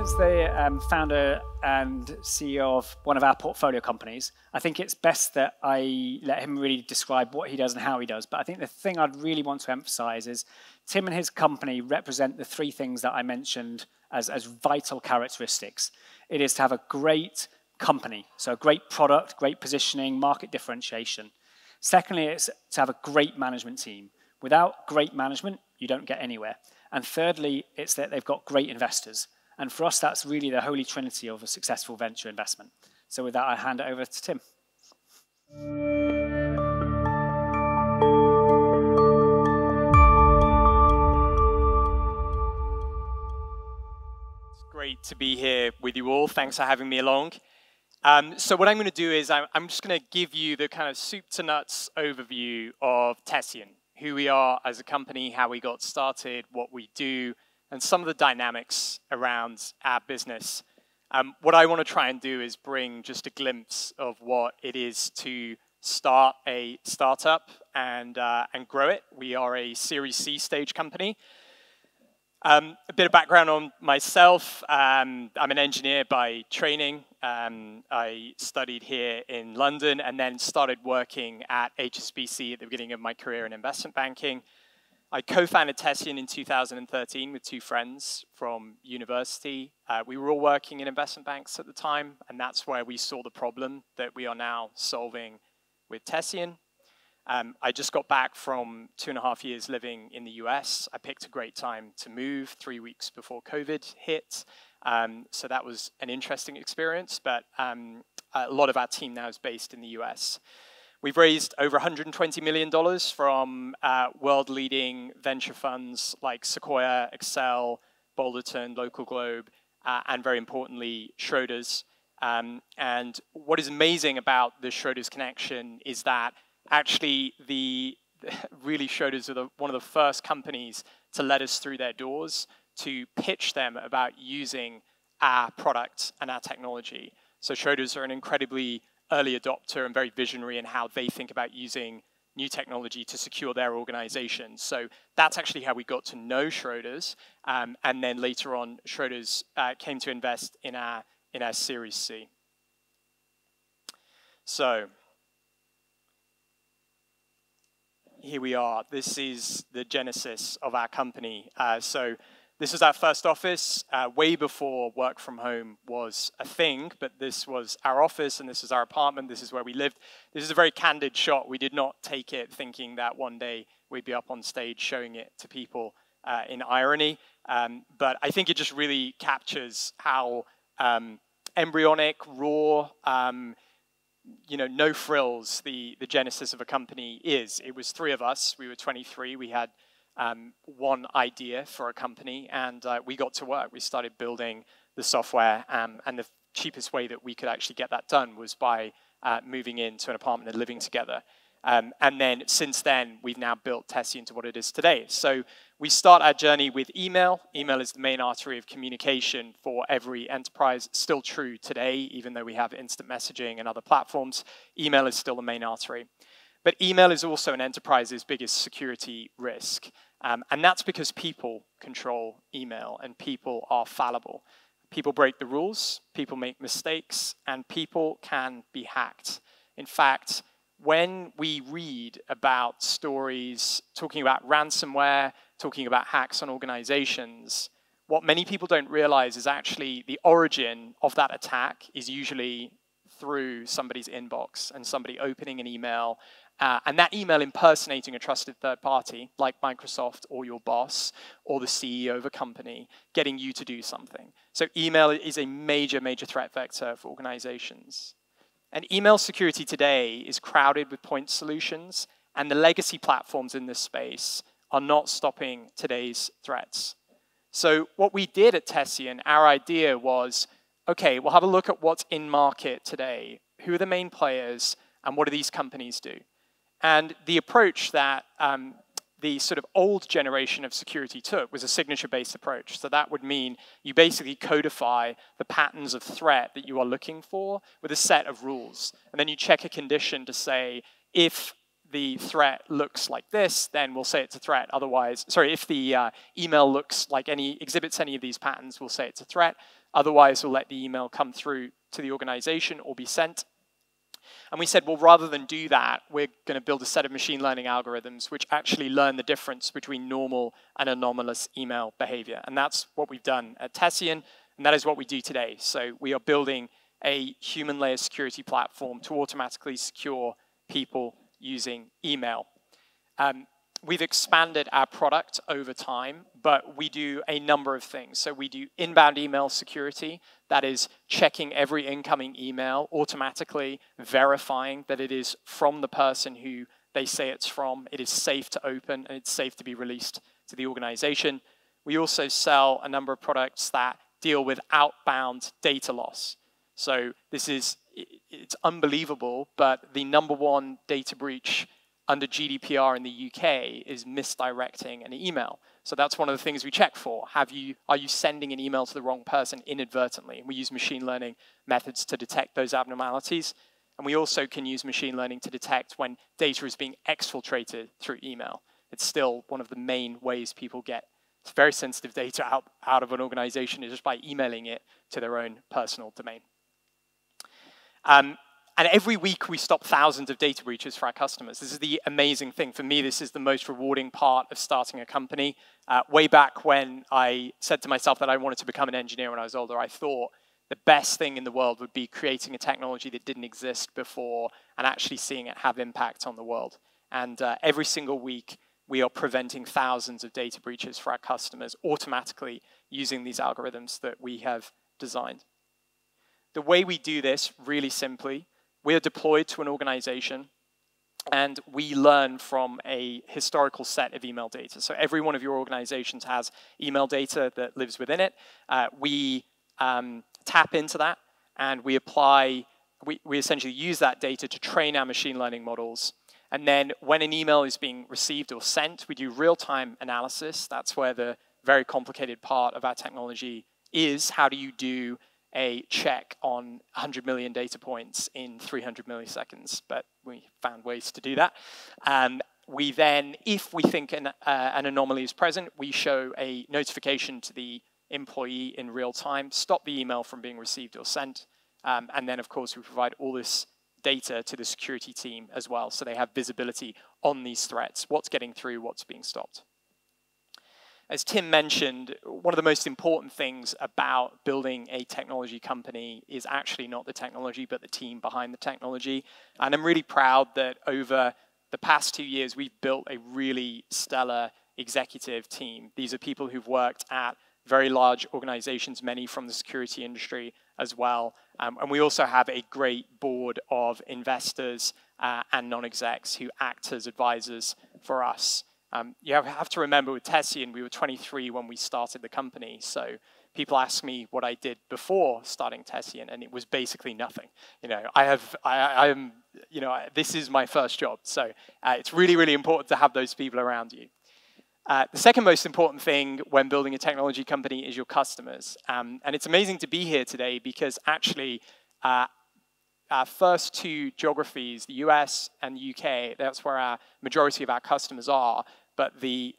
Tim's the founder and CEO of one of our portfolio companies. I think it's best that I let him really describe what he does and how he does. But I think the thing I'd really want to emphasize is Tim and his company represent the three things that I mentioned as vital characteristics. It is to have a great company, so a great product, great positioning, market differentiation. Secondly, it's to have a great management team. Without great management, you don't get anywhere. And thirdly, it's that they've got great investors. And for us, that's really the holy trinity of a successful venture investment. So with that, I hand it over to Tim. It's great to be here with you all. Thanks for having me along. So what I'm going to do is I'm just going to give you the kind of soup to nuts overview of Tessian, who we are as a company, how we got started, what we do, and some of the dynamics around our business. What I want to try and do is bring just a glimpse of what it is to start a startup and grow it. We are a Series C stage company. A bit of background on myself. I'm an engineer by training. I studied here in London and then started working at HSBC at the beginning of my career in investment banking. I co-founded Tessian in 2013 with two friends from university. We were all working in investment banks at the time, and that's where we saw the problem that we are now solving with Tessian. I just got back from 2.5 years living in the US. I picked a great time to move 3 weeks before COVID hit. So that was an interesting experience, but a lot of our team now is based in the US. We've raised over $120 million from world-leading venture funds like Sequoia, Excel, Boulderton, Local Globe, and very importantly, Schroders. And what is amazing about the Schroders connection is that actually really Schroders are one of the first companies to let us through their doors to pitch them about using our product and our technology. So Schroders are an incredibly early adopter and very visionary in how they think about using new technology to secure their organization. So that's actually how we got to know Schroders. And then later on, Schroders came to invest in our Series C. So here we are. This is the genesis of our company. So this is our first office, way before work from home was a thing, but this was our office and this is our apartment. This is where we lived. This is a very candid shot. We did not take it thinking that one day we'd be up on stage showing it to people in irony. But I think it just really captures how embryonic, raw, no frills the genesis of a company is. It was 3 of us. We were 23. We had one idea for a company, and we got to work. We started building the software, and the cheapest way that we could actually get that done was by moving into an apartment and living together. And then since then, we've now built Tessian to what it is today. So we start our journey with email. Email is the main artery of communication for every enterprise. Still true today, even though we have instant messaging and other platforms. Email is still the main artery. But email is also an enterprise's biggest security risk. And that's because people control email and people are fallible. People break the rules, people make mistakes, and people can be hacked. In fact, when we read about stories talking about ransomware, talking about hacks on organizations, what many people don't realize is actually the origin of that attack is usually through somebody's inbox and somebody opening an email, and that email impersonating a trusted third party like Microsoft or your boss or the CEO of a company, getting you to do something. So email is a major, major threat vector for organizations. And email security today is crowded with point solutions, and the legacy platforms in this space are not stopping today's threats. So what we did at Tessian, our idea was, okay, we'll have a look at what's in market today. Who are the main players, and what do these companies do? And the approach that the sort of old generation of security took was a signature-based approach. So that would mean you basically codify the patterns of threat that you are looking for with a set of rules. And then you check a condition to say, if the threat looks like this, then we'll say it's a threat. Otherwise, sorry, if the email looks like exhibits any of these patterns, we'll say it's a threat. Otherwise, we'll let the email come through to the organization or be sent. And we said, well, rather than do that, we're going to build a set of machine learning algorithms which actually learn the difference between normal and anomalous email behavior. And that's what we've done at Tessian, and that is what we do today. So we are building a human layer security platform to automatically secure people using email. We've expanded our product over time, but we do a number of things. So we do inbound email security, that is checking every incoming email, automatically verifying that it is from the person who they say it's from, it is safe to open, and it's safe to be released to the organization. We also sell a number of products that deal with outbound data loss. So it's unbelievable, but the #1 data breach under GDPR in the UK is misdirecting an email. So that's one of the things we check for. Are you sending an email to the wrong person inadvertently? And we use machine learning methods to detect those abnormalities. And we also can use machine learning to detect when data is being exfiltrated through email. It's still one of the main ways people get very sensitive data out of an organization is just by emailing it to their own personal domain. And every week we stop thousands of data breaches for our customers. This is the amazing thing. For me, this is the most rewarding part of starting a company. Way back when I said to myself that I wanted to become an engineer when I was older, I thought the best thing in the world would be creating a technology that didn't exist before and actually seeing it have impact on the world. And every single week, we are preventing thousands of data breaches for our customers automatically using these algorithms that we have designed. The way we do this, really simply, we are deployed to an organization and we learn from a historical set of email data. So every one of your organizations has email data that lives within it. We tap into that and we essentially use that data to train our machine learning models. And then when an email is being received or sent, we do real-time analysis. That's where the very complicated part of our technology is. How do you do a check on 100 million data points in 300 milliseconds? But we found ways to do that. We then, if we think an anomaly is present, we show a notification to the employee in real time, stop the email from being received or sent. And then, of course, we provide all this data to the security team as well, so they have visibility on these threats, what's getting through, what's being stopped. As Tim mentioned, one of the most important things about building a technology company is actually not the technology, but the team behind the technology. And I'm really proud that over the past 2 years, we've built a really stellar executive team. These are people who've worked at very large organizations, many from the security industry as well. And we also have a great board of investors and non-execs who act as advisors for us. You have to remember with Tessian, we were 23 when we started the company. So people ask me what I did before starting Tessian, and it was basically nothing. This is my first job. So it's really, really important to have those people around you. The second most important thing when building a technology company is your customers. And it's amazing to be here today because actually our first 2 geographies, the US and the UK, that's where our majority of our customers are. But the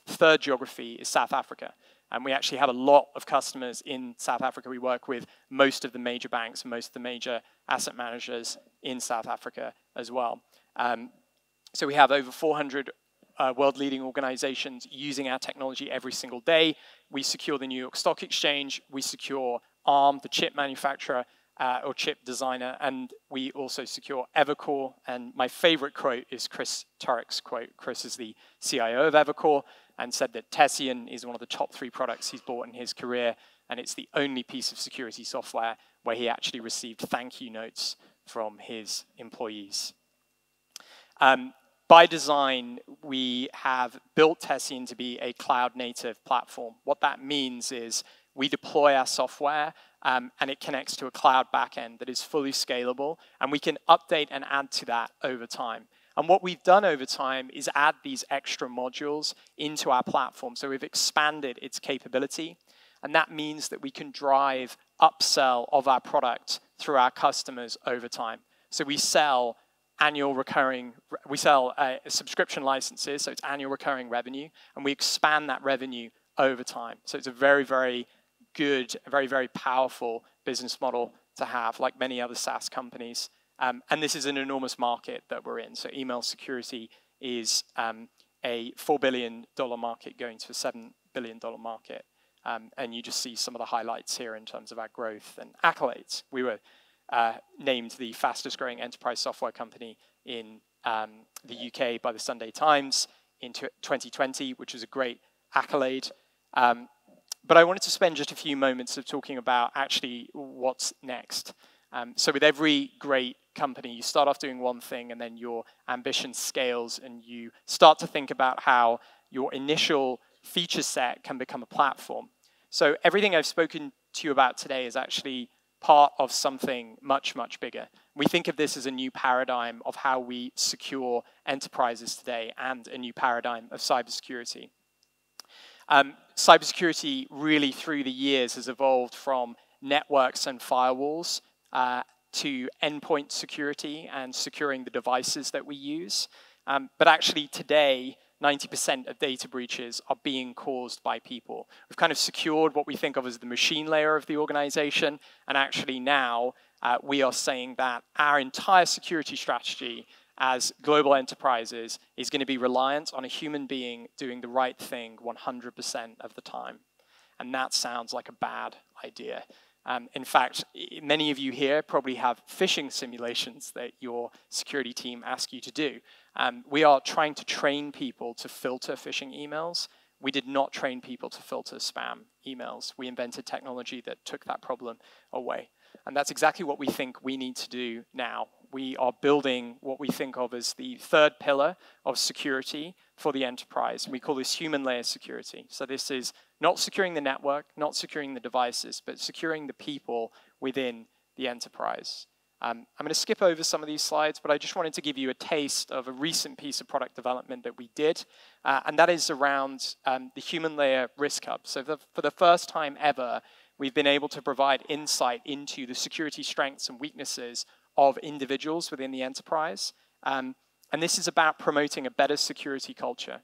third geography is South Africa. And we actually have a lot of customers in South Africa. We work with most of the major banks and most of the major asset managers in South Africa as well. So we have over 400 world-leading organizations using our technology every single day. We secure the New York Stock Exchange. We secure ARM, the chip manufacturer or chip designer. And we also secure Evercore. And my favorite quote is Chris Turek's quote. Chris is the CIO of Evercore and said that Tessian is one of the top 3 products he's bought in his career. And it's the only piece of security software where he actually received thank you notes from his employees. By design, we have built Tessian to be a cloud-native platform. What that means is we deploy our software and it connects to a cloud backend that is fully scalable, and we can update and add to that over time. And what we've done over time is add these extra modules into our platform. So we've expanded its capability, and that means that we can drive upsell of our product through our customers over time. So we sell subscription licenses, so it's annual recurring revenue, and we expand that revenue over time. So it's a very, very good, very, very powerful business model to have, like many other SaaS companies. And this is an enormous market that we're in. So email security is a $4 billion market going to a $7 billion market. And you just see some of the highlights here in terms of our growth and accolades. We were named the fastest growing enterprise software company in the UK by the Sunday Times in 2020, which was a great accolade. But I wanted to spend just a few moments of talking about actually what's next. So with every great company, you start off doing one thing and then your ambition scales and you start to think about how your initial feature set can become a platform. So everything I've spoken to you about today is actually part of something much, much bigger. We think of this as a new paradigm of how we secure enterprises today and a new paradigm of cybersecurity. Cybersecurity really through the years has evolved from networks and firewalls to endpoint security and securing the devices that we use. But actually today, 90% of data breaches are being caused by people. We've kind of secured what we think of as the machine layer of the organization, and actually now we are saying that our entire security strategy as global enterprises is going to be reliant on a human being doing the right thing 100% of the time. And that sounds like a bad idea. In fact, many of you here probably have phishing simulations that your security team asks you to do. We are trying to train people to filter phishing emails. We did not train people to filter spam emails. We invented technology that took that problem away. And that's exactly what we think we need to do now. We are building what we think of as the third pillar of security for the enterprise. We call this human layer security. So this is not securing the network, not securing the devices, but securing the people within the enterprise. I'm going to skip over some of these slides, but I just wanted to give you a taste of a recent piece of product development that we did, and that is around the human layer risk hub. So for the first time ever, we've been able to provide insight into the security strengths and weaknesses of individuals within the enterprise. And this is about promoting a better security culture.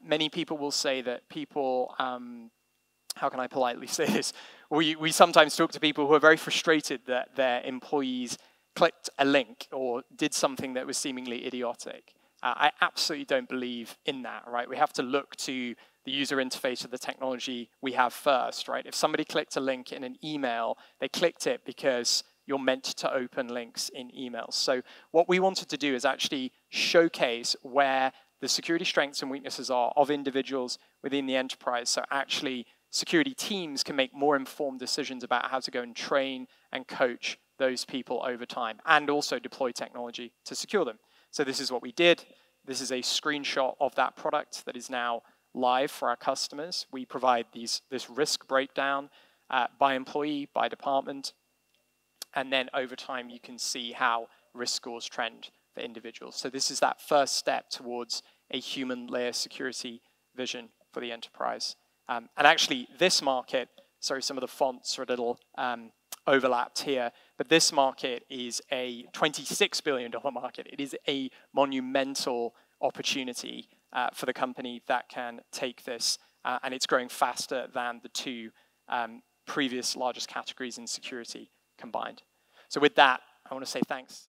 Many people will say that people, how can I politely say this? We sometimes talk to people who are very frustrated that their employees clicked a link or did something that was seemingly idiotic. I absolutely don't believe in that, right? We have to look to the user interface of the technology we have first, right? If somebody clicked a link in an email, they clicked it because you're meant to open links in emails. So what we wanted to do is actually showcase where the security strengths and weaknesses are of individuals within the enterprise. So actually, security teams can make more informed decisions about how to go and train and coach those people over time and also deploy technology to secure them. So this is what we did. This is a screenshot of that product that is now live for our customers. We provide this risk breakdown by employee, by department, and then over time you can see how risk scores trend for individuals. So this is that first step towards a human layer security vision for the enterprise. And actually this market, sorry, some of the fonts are a little overlapped here, but this market is a $26 billion market. It is a monumental opportunity for the company that can take this, and it's growing faster than the two previous largest categories in security combined. So with that, I want to say thanks.